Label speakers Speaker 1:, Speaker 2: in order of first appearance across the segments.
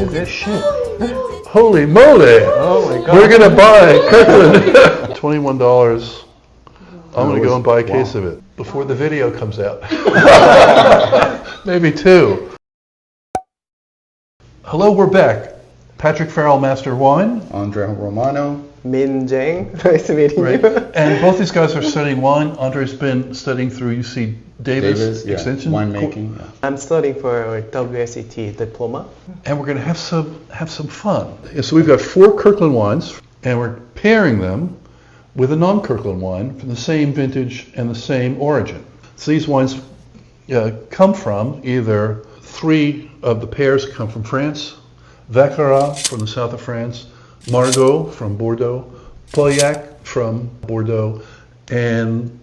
Speaker 1: Holy shit. Holy moly.
Speaker 2: Oh my God.
Speaker 1: We're going to buy Kirkland. $21. I'm going to go and buy a case of it before the video comes out. Maybe two. Hello, we're back. Patrick Farrell, Master of Wine.
Speaker 3: Andre Romano.
Speaker 2: Min Jang, nice meeting you.
Speaker 1: And both these guys are studying wine. Andre's been studying through UC Davis Extension.
Speaker 3: Winemaking. Yeah.
Speaker 2: I'm studying for WSET diploma.
Speaker 1: And we're going to have some fun. Yeah, so we've got 4 Kirkland wines, and we're pairing them with a non-Kirkland wine from the same vintage and the same origin. So these wines come from either 3 of the pairs come from France, Vacqueyras from the south of France, Margaux from Bordeaux, Pauillac from Bordeaux, and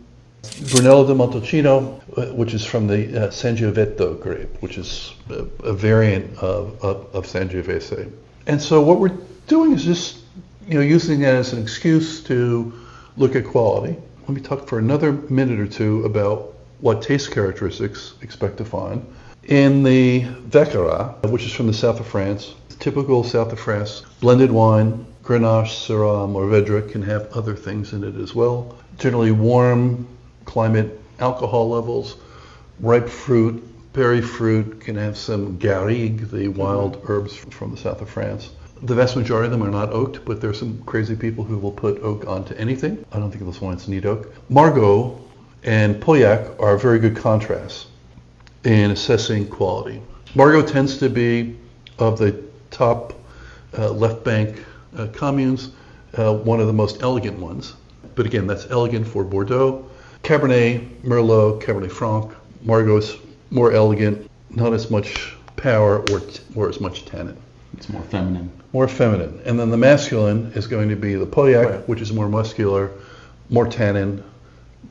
Speaker 1: Brunello di Montalcino, which is from the Sangiovese grape, which is a variant of Sangiovese. And so what we're doing is just using that as an excuse to look at quality. Let me talk for another minute or two about what taste characteristics expect to find. In the Vacqueyras, which is from the south of France, typical south of France, blended wine, Grenache, Syrah, Mourvedre can have other things in it as well. Generally warm climate alcohol levels, ripe fruit, berry fruit, can have some garrigue, the wild herbs from the south of France. The vast majority of them are not oaked, but there's some crazy people who will put oak onto anything. I don't think those wines need oak. Margaux and Pauillac are very good contrasts in assessing quality. Margaux tends to be of the top left bank communes, one of the most elegant ones. But again, that's elegant for Bordeaux. Cabernet, Merlot, Cabernet Franc, Margaux is more elegant, not as much power or as much tannin.
Speaker 3: It's more feminine.
Speaker 1: More feminine. And then the masculine is going to be the Pauillac, which is more muscular, more tannin,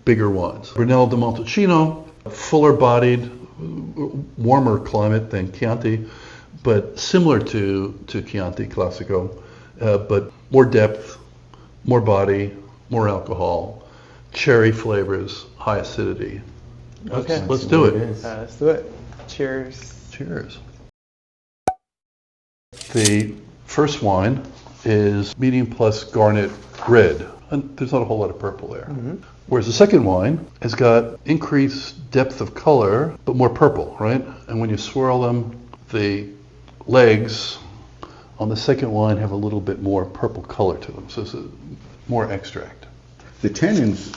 Speaker 1: bigger wines. Brunello di Montalcino, fuller bodied, warmer climate than Chianti, but similar to Chianti Classico, but more depth, more body, more alcohol, cherry flavors, high acidity. Let's do it.
Speaker 2: Let's do it. Cheers.
Speaker 1: Cheers. The first wine is medium plus garnet red. And there's not a whole lot of purple there. Mm-hmm. Whereas the second wine has got increased depth of color, but more purple, right? And when you swirl them, the legs on the second wine have a little bit more purple color to them. So it's more extract.
Speaker 3: The tannins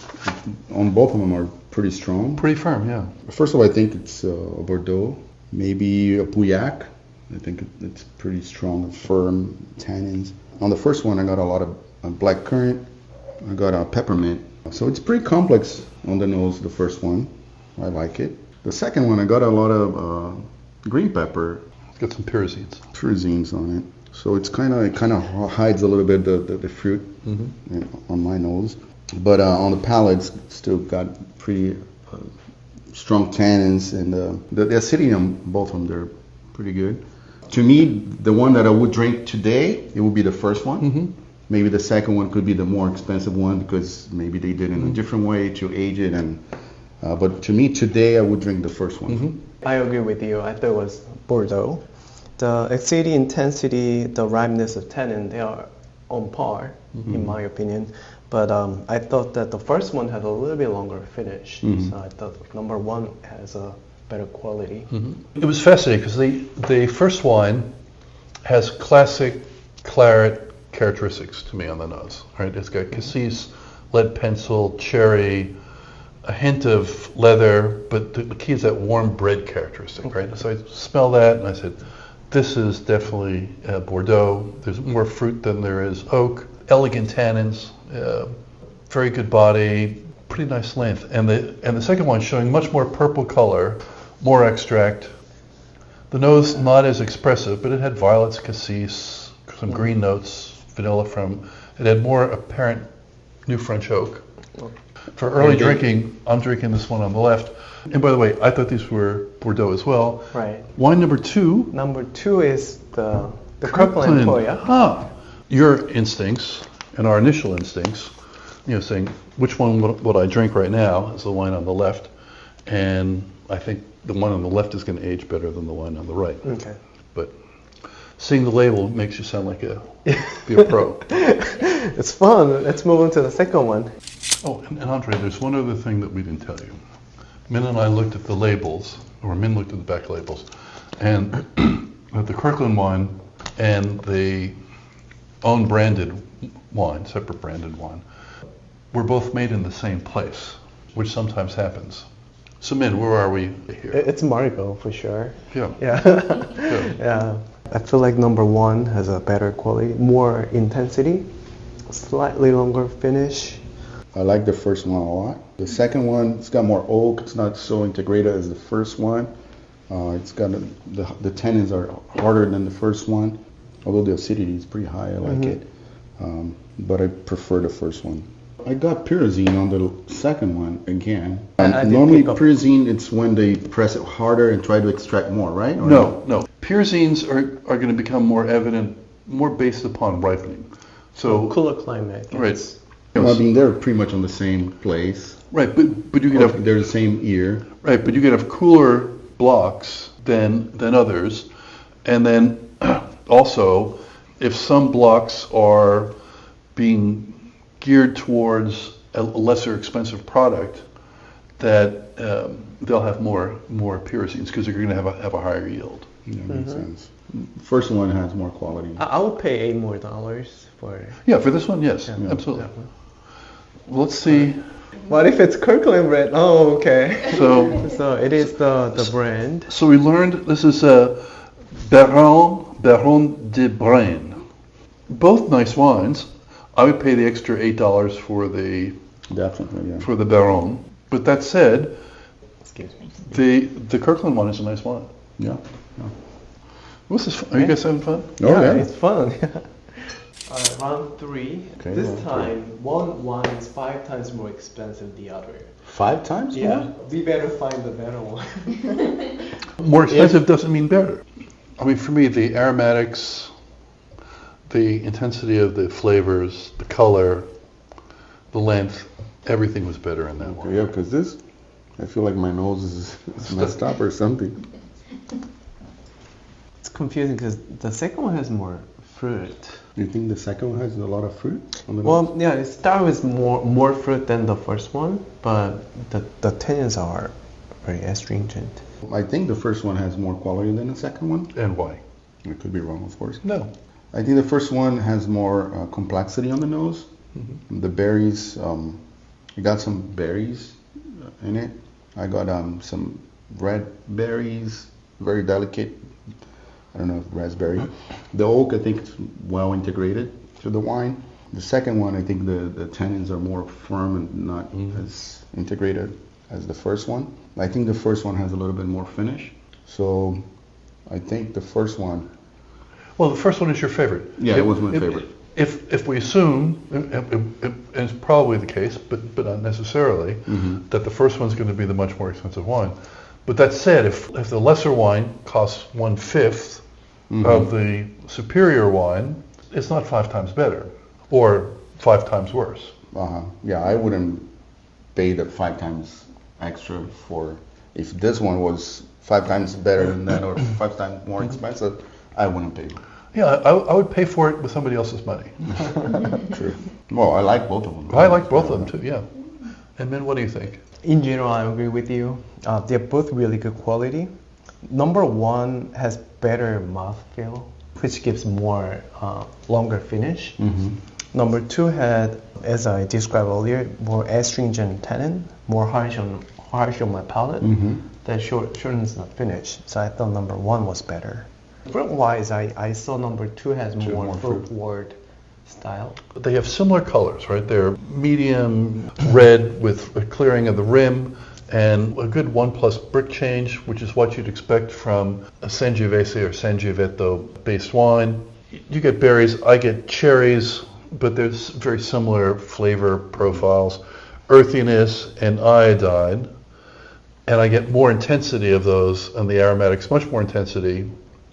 Speaker 3: on both of them are pretty strong.
Speaker 1: Pretty firm, yeah.
Speaker 3: First of all, I think it's a Bordeaux, maybe a Pauillac. I think it's pretty strong, firm tannins. On the first one, I got a lot of black currant. I got a peppermint. So it's pretty complex on the nose, the first one. I like it. The second one, I got a lot of green pepper.
Speaker 1: It's got some pyrazines.
Speaker 3: Pyrazines on it. So it kind of hides a little bit the fruit on my nose. But on the palate, it's still got pretty strong tannins, and the acidity on both of them, they're pretty good. To me, the one that I would drink today, it would be the first one. Mm-hmm. Maybe the second one could be the more expensive one because maybe they did it in a different way to age it. But to me, today, I would drink the first one.
Speaker 2: Mm-hmm. I agree with you. I thought it was Bordeaux. The acidity, intensity, the ripeness of tannin, they are on par, in my opinion. But I thought that the first one had a little bit longer finish. So I thought number one has a better quality.
Speaker 1: It was fascinating because the first wine has classic claret characteristics to me on the nose. Right? It's got cassis, lead pencil, cherry, a hint of leather, but the key is that warm bread characteristic. Right? So I smell that and I said, this is definitely Bordeaux. There's more fruit than there is oak. Elegant tannins, very good body, pretty nice length. And the second one showing much more purple color, more extract. The nose not as expressive, but it had violets, cassis, some green notes, vanilla it had more apparent New French oak. For early drinking, I'm drinking this one on the left. And by the way, I thought these were Bordeaux as well.
Speaker 2: Right.
Speaker 1: Wine number two.
Speaker 2: Number two is the Kirkland Pauillac.
Speaker 1: Your instincts and our initial instincts, saying which one would I drink right now is the wine on the left, and I think the one on the left is going to age better than the wine on the right.
Speaker 2: Okay.
Speaker 1: But seeing the label makes you sound like be a pro.
Speaker 2: It's fun. Let's move on to the second one.
Speaker 1: Oh, and Andre, there's one other thing that we didn't tell you. Min and I looked at the labels, or Min looked at the back labels, and the Kirkland wine and the own branded wine, separate branded wine, were both made in the same place, which sometimes happens. So Min, where are we here?
Speaker 2: It's Margaux for sure.
Speaker 1: Yeah.
Speaker 2: Yeah. Yeah. I feel like number one has a better quality, more intensity, slightly longer finish.
Speaker 3: I like the first one a lot. The second one, it's got more oak. It's not so integrated as the first one. It's got the tannins are harder than the first one, although the acidity is pretty high. I like it, but I prefer the first one. I got pyrazine on the second one again. Normally pyrazine, it's when they press it harder and try to extract more, right? Or
Speaker 1: No. Pyrazines are going to become more evident, more based upon ripening. So
Speaker 2: cooler climate.
Speaker 1: Right.
Speaker 3: Well, I mean, they're pretty much on the same place.
Speaker 1: Right, but you could have
Speaker 3: They're the same ear.
Speaker 1: right, but you could have cooler blocks than others, and then also if some blocks are being geared towards a lesser expensive product, that they'll have more pyrazines because they're going to have a higher yield.
Speaker 3: That makes sense. First one has more quality.
Speaker 2: I would pay $8 more for.
Speaker 1: Yeah, for this one, yes,
Speaker 2: Yeah.
Speaker 1: absolutely. Let's see.
Speaker 2: What if it's Kirkland brand? Oh, okay.
Speaker 1: So
Speaker 2: It is the brand.
Speaker 1: So we learned this is a Baron de Brane. Both nice wines. I would pay the extra $8 for the
Speaker 3: Definitely, yeah.
Speaker 1: for the Baron. But that said,
Speaker 2: Excuse me.
Speaker 1: the Kirkland one is a nice wine.
Speaker 3: Yeah.
Speaker 1: What's this? Are you guys having fun?
Speaker 3: Oh, yeah.
Speaker 2: It's fun. Round 3.
Speaker 3: Okay,
Speaker 2: This
Speaker 3: round
Speaker 2: time, one wine is 5 times more expensive than the other.
Speaker 3: 5 times more?
Speaker 2: Yeah, we better find the better one.
Speaker 1: More expensive doesn't mean better. I mean, for me, the aromatics, the intensity of the flavors, the color, the length, everything was better in that one.
Speaker 3: Yeah, because this, I feel like my nose is messed up or something.
Speaker 2: It's confusing because the second one has more fruit.
Speaker 3: You think the second one has a lot of fruit on the nose?
Speaker 2: Well, yeah, it starts with more fruit than the first one, but the tannins are very astringent.
Speaker 3: I think the first one has more quality than the second one.
Speaker 1: And why?
Speaker 3: I could be wrong, of course.
Speaker 1: No.
Speaker 3: I think the first one has more complexity on the nose. The berries, I got some berries in it. I got some red berries, very delicate. I don't know, raspberry. The oak, I think it's well integrated to the wine. The second one, I think the tannins are more firm and not as integrated as the first one. I think the first one has a little bit more finish. So I think the first one.
Speaker 1: Well, the first one is your favorite.
Speaker 3: Yeah, it was my favorite.
Speaker 1: If we assume, and it's probably the case, but not necessarily, that the first one's going to be the much more expensive wine. But that said, if the lesser wine costs 1/5 of the superior wine, it's not 5 times better or 5 times worse.
Speaker 3: Yeah, I wouldn't pay the 5 times extra for, if this one was 5 times better than that or 5 times more expensive, I wouldn't pay.
Speaker 1: Yeah, I would pay for it with somebody else's money.
Speaker 3: True. Well, I like both of them.
Speaker 1: I like both of them too, yeah. And Min, what do you think?
Speaker 2: In general, I agree with you. They're both really good quality. Number one has better mouthfeel, which gives more longer finish. Number two had, as I described earlier, more astringent tannin, more harsh on my palate. That shortens the finish. So I thought number one was better. Fruit-wise, I saw number two has more fruit-forward style.
Speaker 1: They have similar colors, right? They're medium red with a clearing of the rim and a good 1+ brick change, which is what you'd expect from a Sangiovese or Sangiovese based wine. You get berries, I get cherries, but there's very similar flavor profiles, earthiness and iodine, and I get more intensity of those and the aromatics, much more intensity,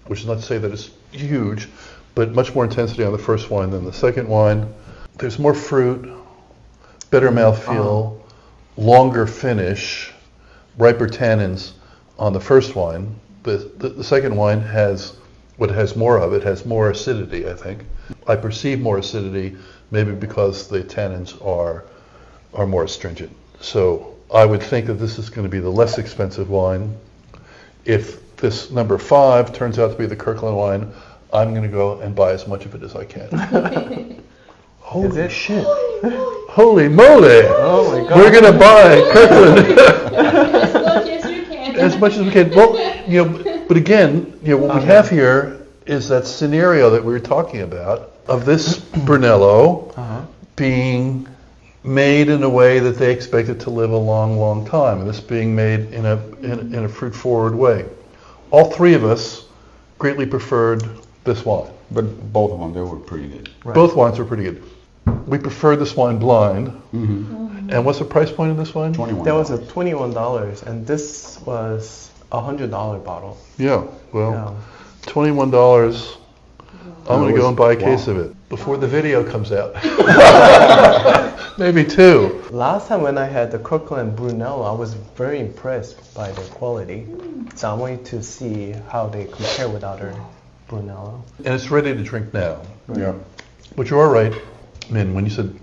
Speaker 1: which is not to say that it's huge, but much more intensity on the first wine than the second wine. There's more fruit, better mouthfeel, longer finish, riper tannins on the first wine. The second wine has what has more of it has more acidity, I think. I perceive more acidity maybe because the tannins are more astringent. So I would think that this is going to be the less expensive wine. If this number 5 turns out to be the Kirkland wine, I'm going to go and buy as much of it as I can. Holy shit. Holy moly.
Speaker 2: Oh my God.
Speaker 1: We're going to buy Kirkland.
Speaker 4: As much as you can.
Speaker 1: As much as we can. Well, but again, what we have here is that scenario that we were talking about of this Brunello being made in a way that they expect it to live a long, long time, and this being made in a fruit-forward way. All three of us greatly preferred this wine.
Speaker 3: But both of them, they were pretty good.
Speaker 2: Right.
Speaker 1: Both wines were pretty good. We preferred this wine blind.
Speaker 3: Mm-hmm.
Speaker 1: And what's the price point in this wine?
Speaker 3: $21.
Speaker 2: That was a $21, and this was a $100 bottle.
Speaker 1: Yeah, well,
Speaker 2: Yeah.
Speaker 1: $21. I'm going to go and buy a case
Speaker 3: Wow.
Speaker 1: of it before the video comes out. Maybe 2.
Speaker 2: Last time when I had the Kirkland Brunello, I was very impressed by the quality. So I wanted to see how they compare with other Brunello.
Speaker 1: And it's ready to drink now.
Speaker 3: Yeah.
Speaker 1: But you are right, Min, when you said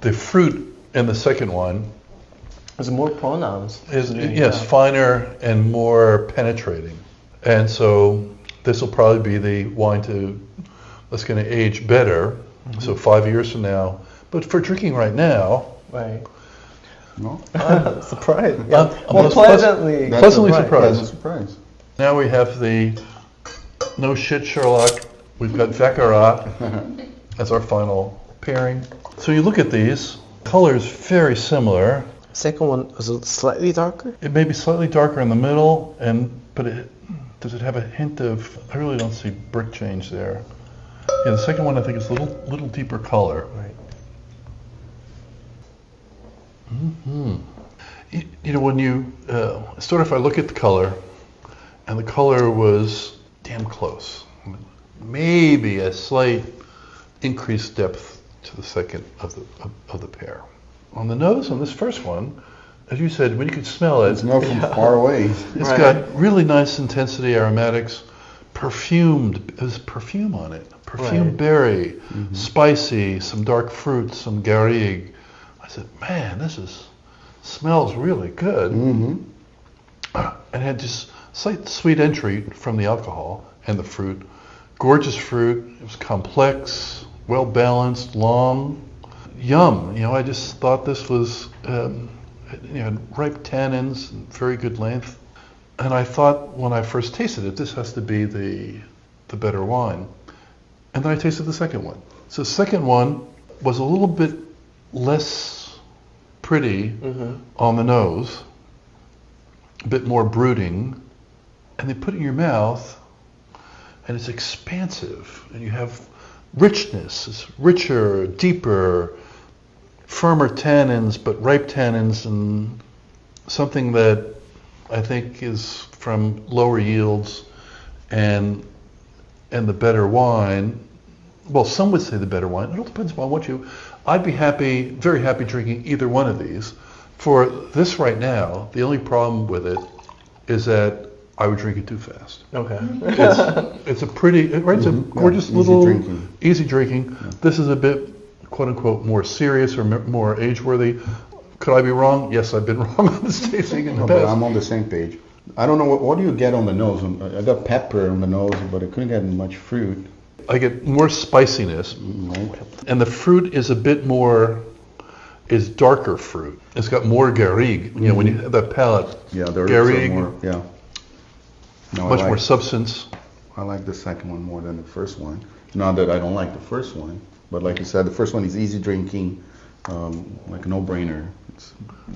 Speaker 1: the fruit in the second one
Speaker 2: It's more pronounced.
Speaker 1: is,
Speaker 2: Yeah.
Speaker 1: yes, finer and more penetrating. And so this will probably be the wine that's going to age better. So 5 years from now. But for drinking right now,
Speaker 2: Right.
Speaker 3: No?
Speaker 2: Surprised.
Speaker 1: I'm
Speaker 2: Yeah. Well, pleasantly
Speaker 1: pleasantly
Speaker 3: That's
Speaker 1: surprised.
Speaker 3: a surprise.
Speaker 1: Now we have the no shit Sherlock. We've got Vacqueyras as our final pairing. So you look at these, colors very similar.
Speaker 2: Second one was slightly darker.
Speaker 1: It may be slightly darker in the middle, but does it have a hint of? I really don't see brick change there. Yeah, the second one I think is a little deeper color.
Speaker 2: Right.
Speaker 1: When you sort of, if I look at the color, and the color was damn close, maybe a slight increased depth to the second of the pair. On the nose, on this first one, as you said, when you could smell it,
Speaker 3: It's not from far away.
Speaker 1: it's
Speaker 2: Right.
Speaker 1: got really nice intensity, aromatics, perfumed. There's perfume on it. Perfumed
Speaker 2: Right.
Speaker 1: berry, spicy, some dark fruit, some garrigue. I said, man, smells really good.
Speaker 3: Mm-hmm.
Speaker 1: And had just slight sweet entry from the alcohol and the fruit. Gorgeous fruit. It was complex, well balanced, long. Yum. I just thought this was had ripe tannins, and very good length. And I thought when I first tasted it, this has to be the better wine. And then I tasted the second one. So the second one was a little bit less pretty on the nose, a bit more brooding, and they put it in your mouth, and it's expansive, and you have richness. It's richer, deeper, firmer tannins, but ripe tannins, and something that I think is from lower yields and the better wine. Well, some would say the better wine. It all depends upon what I'd be very happy drinking either one of these. For this right now, the only problem with it is that I would drink it too fast.
Speaker 2: Okay.
Speaker 1: It's a gorgeous
Speaker 3: easy
Speaker 1: little
Speaker 3: drinking.
Speaker 1: easy drinking. This is a bit, quote unquote, more serious or more age-worthy. Could I be wrong? Yes, I've been wrong on this tasting in the
Speaker 3: No, but
Speaker 1: past.
Speaker 3: I'm on the same page. I don't know, what do you get on the nose? I got pepper on the nose, but I couldn't get much fruit.
Speaker 1: I get more spiciness,
Speaker 3: Right?
Speaker 1: and the fruit is is darker fruit. It's got more garrigue. When you have that palate,
Speaker 3: Yeah, there is
Speaker 1: garrigue,
Speaker 3: more. Yeah. No,
Speaker 1: much more substance.
Speaker 3: I like the second one more than the first one. Not that I don't like the first one, but like you said, the first one is easy drinking, like a no-brainer.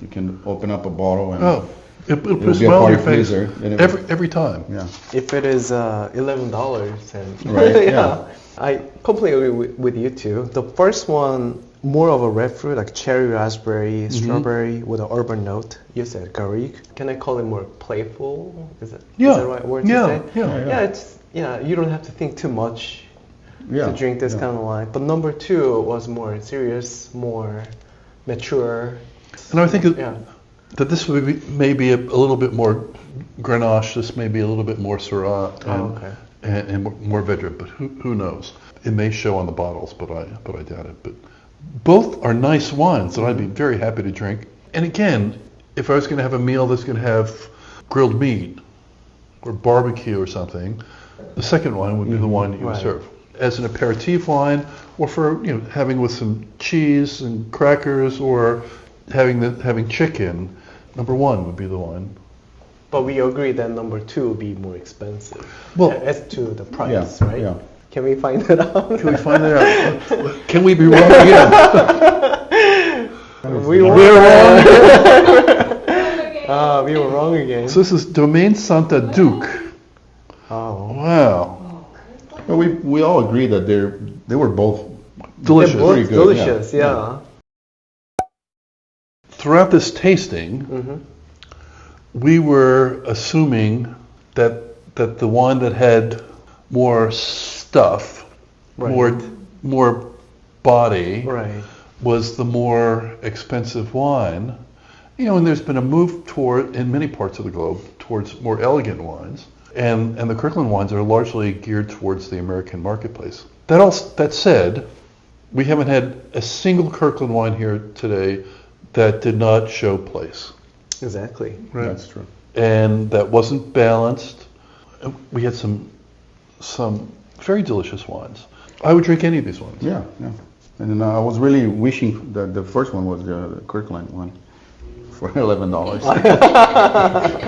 Speaker 3: You can open up a bottle and
Speaker 1: It'll put a
Speaker 3: be a
Speaker 1: smile on
Speaker 3: party
Speaker 1: your face
Speaker 3: pleaser.
Speaker 1: every time.
Speaker 3: yeah.
Speaker 2: If it is $11, then
Speaker 3: Right, yeah.
Speaker 2: I completely agree with you too. The first one, more of a red fruit, like cherry, raspberry, strawberry, with an urban note. You said garrigue. Can I call it more playful? Is that the right word to say?
Speaker 1: Yeah.
Speaker 2: You don't have to think too much
Speaker 3: Yeah.
Speaker 2: to drink this
Speaker 3: yeah.
Speaker 2: kind of wine. But number 2 was more serious, more mature.
Speaker 1: And I think
Speaker 2: Yeah.
Speaker 1: that this would be maybe a little bit more Grenache. This may be a little bit more Syrah.
Speaker 2: Oh, okay.
Speaker 1: and more veteran, but who knows? It may show on the bottles, but I doubt it. But both are nice wines that I'd be very happy to drink. And again, if I was going to have a meal that's going to have grilled meat or barbecue or something, the second wine would be the wine that you would serve. As an aperitif wine, or for having with some cheese and crackers, or having chicken, number one would be the wine.
Speaker 2: But we agree that number two would be more expensive.
Speaker 1: Well,
Speaker 2: as to the price,
Speaker 3: yeah,
Speaker 2: right?
Speaker 3: yeah.
Speaker 2: Can we find that out?
Speaker 1: Can we find that out? Can we be wrong again?
Speaker 2: We were
Speaker 1: We're wrong.
Speaker 2: we were wrong again.
Speaker 1: So this is Domaine Santa Duc.
Speaker 2: Oh.
Speaker 1: Wow.
Speaker 3: Well, we all agree that they were both
Speaker 1: Delicious.
Speaker 2: They're both
Speaker 3: Pretty good,
Speaker 2: delicious,
Speaker 3: yeah.
Speaker 2: yeah.
Speaker 1: Throughout this tasting, we were assuming that the wine that had more stuff,
Speaker 2: Right.
Speaker 1: more body,
Speaker 2: Right.
Speaker 1: was the more expensive wine. And there's been a move toward, in many parts of the globe, towards more elegant wines. And the Kirkland wines are largely geared towards the American marketplace. That said, we haven't had a single Kirkland wine here today that did not show place.
Speaker 2: Exactly.
Speaker 1: Right.
Speaker 3: That's true.
Speaker 1: And that wasn't balanced. We had some very delicious wines. I would drink any of these wines.
Speaker 3: Yeah, yeah. And then I was really wishing that the first one was the Kirkland one for $11.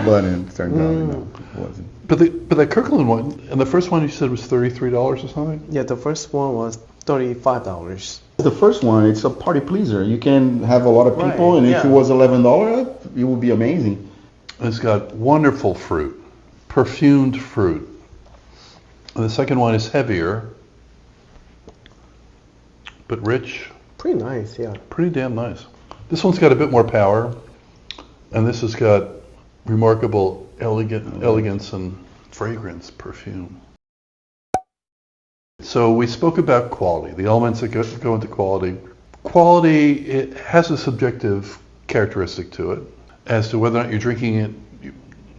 Speaker 3: But it turned out it wasn't.
Speaker 1: But that Kirkland one, and the first one you said was $33 or something?
Speaker 2: Yeah, the first one was $35.
Speaker 3: The first one, it's a party pleaser. You can have a lot of people,
Speaker 2: Right,
Speaker 3: and if
Speaker 2: yeah.
Speaker 3: it was $11, it would be amazing.
Speaker 1: It's got wonderful fruit, perfumed fruit. And the second one is heavier, but rich,
Speaker 2: Pretty nice, yeah.
Speaker 1: pretty damn nice. This one's got a bit more power, and this has got remarkable elegance and fragrance, perfume. So we spoke about quality, the elements that go into quality. Quality, it has a subjective characteristic to it as to whether or not you're drinking it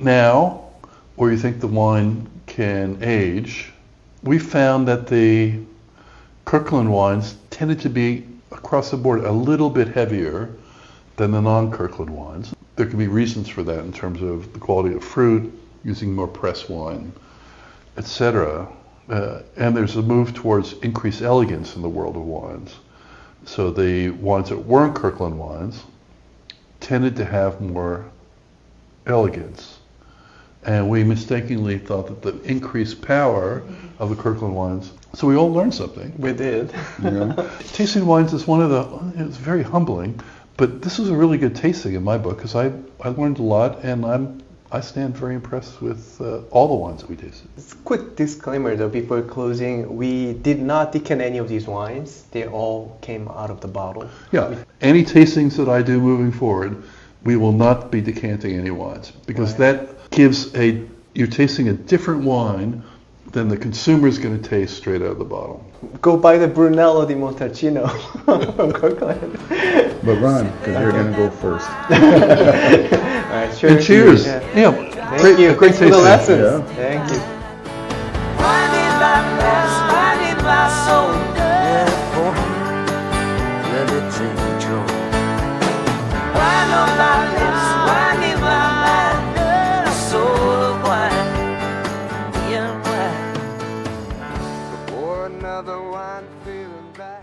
Speaker 1: now or you think the wine can age. We found that the Kirkland wines tended to be, across the board, a little bit heavier than the non-Kirkland wines. There can be reasons for that in terms of the quality of fruit, using more press wine, etc. And there's a move towards increased elegance in the world of wines. So the wines that weren't Kirkland wines tended to have more elegance. And we mistakenly thought that the increased power of the Kirkland wines. So we all learned something.
Speaker 2: We did.
Speaker 3: Yeah.
Speaker 1: Tasting wines is it's very humbling, but this was a really good tasting in my book because I learned a lot, and I stand very impressed with all the wines that we tasted.
Speaker 2: It's a quick disclaimer though before closing. We did not decant any of these wines. They all came out of the bottle.
Speaker 1: Yeah, any tastings that I do moving forward, we will not be decanting any wines because that gives you're tasting a different wine than the consumer is going to taste straight out of the bottle.
Speaker 2: Go buy the Brunello di Montalcino from Kirkland.
Speaker 3: But Ron, because you're going to go first.
Speaker 2: All right, sure.
Speaker 1: And cheers.
Speaker 2: Yeah.
Speaker 1: Yeah,
Speaker 2: Thank you.
Speaker 1: great
Speaker 2: Thanks for the
Speaker 1: tasting.
Speaker 2: lessons.
Speaker 3: Yeah.
Speaker 2: Thank you.
Speaker 5: Why did I pass? Why did I so dead for? Let it take you. Why not like this? Why did I like so wine? Yeah, wine. Pour another wine, feeling back.